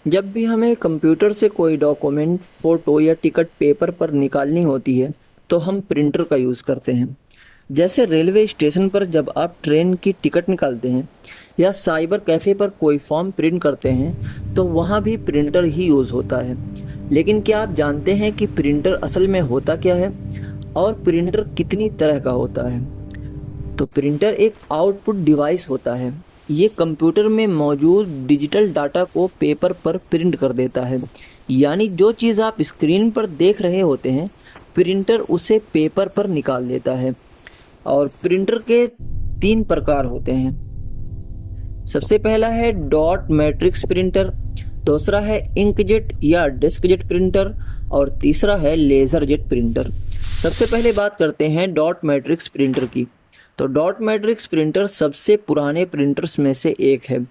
जब भी हमें कंप्यूटर से कोई डॉक्यूमेंट, फ़ोटो या टिकट पेपर पर निकालनी होती है, तो हम प्रिंटर का यूज़ करते हैं। जैसे रेलवे स्टेशन पर जब आप ट्रेन की टिकट निकालते हैं या साइबर कैफ़े पर कोई फॉर्म प्रिंट करते हैं, तो वहाँ भी प्रिंटर ही यूज़ होता है। लेकिन क्या आप जानते हैं कि प्रिंटर असल में होता क्या है और प्रिंटर कितनी तरह का होता है? तो प्रिंटर एक आउटपुट डिवाइस होता है। ये कंप्यूटर में मौजूद डिजिटल डाटा को पेपर पर प्रिंट कर देता है। यानी जो चीज़ आप स्क्रीन पर देख रहे होते हैं, प्रिंटर उसे पेपर पर निकाल देता है। और प्रिंटर के 3 प्रकार होते हैं। सबसे पहला है डॉट मैट्रिक्स प्रिंटर, दूसरा है इंकजेट या डिस्कजेट प्रिंटर और तीसरा है लेज़र जेट प्रिंटर। सबसे पहले बात करते हैं डॉट मैट्रिक्स प्रिंटर की। तो डॉट मैट्रिक्स प्रिंटर सबसे पुराने प्रिंटर्स में से एक है।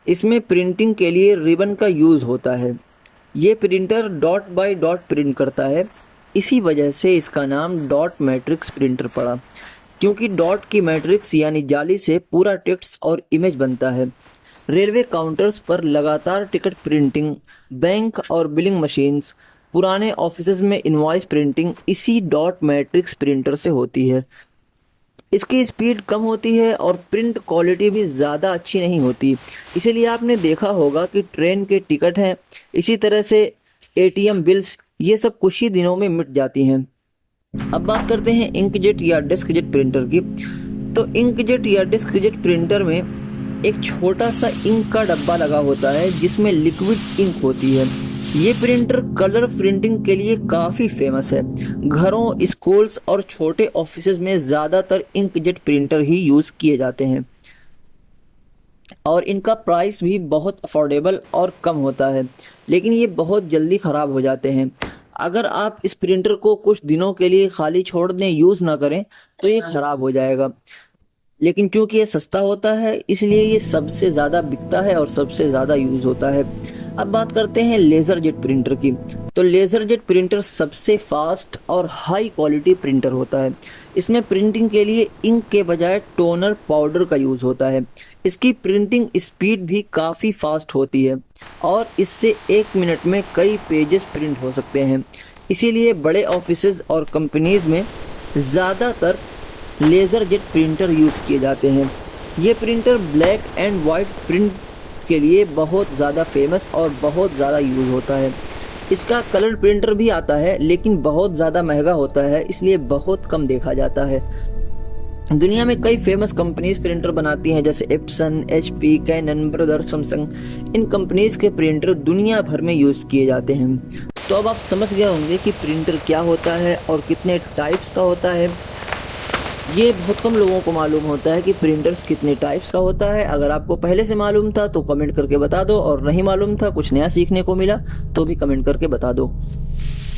इसमें प्रिंटिंग के लिए रिबन का यूज़ होता है। ये printer dot by dot print करता है। इसी वजह से इसका नाम डॉट मैट्रिक्स प्रिंटर पड़ा, क्योंकि डॉट की मैट्रिक्स यानी जाली से पूरा टेक्स्ट और इमेज बनता है। रेलवे काउंटर्स पर लगातार टिकट प्रिंटिंग, बैंक और बिलिंग मशीन्स, पुराने ऑफिसेज में इनवॉइस प्रिंटिंग इसी डॉट मैट्रिक्स प्रिंटर से होती है। इसकी स्पीड कम होती है और प्रिंट क्वालिटी भी ज़्यादा अच्छी नहीं होती। इसीलिए आपने देखा होगा कि ट्रेन के टिकट हैं, इसी तरह से एटीएम बिल्स, ये सब कुछ ही दिनों में मिट जाती हैं। अब बात करते हैं इंकजेट या डिस्कजेट प्रिंटर की। तो इंकजेट या डिस्कजेट प्रिंटर में एक छोटा सा इंक का डब्बा लगा होता है जिसमें लिक्विड इंक होती है। ये प्रिंटर कलर प्रिंटिंग के लिए काफ़ी फेमस है। घरों, स्कूल्स और छोटे ऑफिसेज में ज़्यादातर इंकजेट प्रिंटर ही यूज़ किए जाते हैं और इनका प्राइस भी बहुत अफोर्डेबल और कम होता है। लेकिन ये बहुत जल्दी ख़राब हो जाते हैं। अगर आप इस प्रिंटर को कुछ दिनों के लिए खाली छोड़ दें, यूज़ ना करें, तो ये ख़राब हो जाएगा। लेकिन क्योंकि ये सस्ता होता है, इसलिए ये सबसे ज़्यादा बिकता है और सबसे ज़्यादा यूज़ होता है। अब बात करते हैं लेज़र जेट प्रिंटर की। तो लेज़र जेट प्रिंटर सबसे फास्ट और हाई क्वालिटी प्रिंटर होता है। इसमें प्रिंटिंग के लिए इंक के बजाय टोनर पाउडर का यूज़ होता है। इसकी प्रिंटिंग स्पीड भी काफ़ी फास्ट होती है और इससे 1 मिनट में कई पेजेस प्रिंट हो सकते हैं। इसीलिए बड़े ऑफिसेज और कंपनीज में ज़्यादातर लेज़र जेट प्रिंटर यूज़ किए जाते हैं। ये printer black and white print के लिए बहुत ज़्यादा फेमस और बहुत ज़्यादा यूज़ होता है। इसका कलर प्रिंटर भी आता है, लेकिन बहुत ज़्यादा महंगा होता है, इसलिए बहुत कम देखा जाता है। दुनिया में कई फेमस कंपनीज प्रिंटर बनाती हैं, जैसे Epson, HP, Canon, brothers, Samsung. इन कंपनीज के प्रिंटर दुनिया भर में यूज़ किए जाते हैं। तो अब आप समझ गए होंगे कि प्रिंटर क्या होता है और कितने टाइप्स का होता है। ये बहुत कम लोगों को मालूम होता है कि प्रिंटर्स कितने टाइप्स का होता है। अगर आपको पहले से मालूम था तो कमेंट करके बता दो, और नहीं मालूम था, कुछ नया सीखने को मिला, तो भी कमेंट करके बता दो।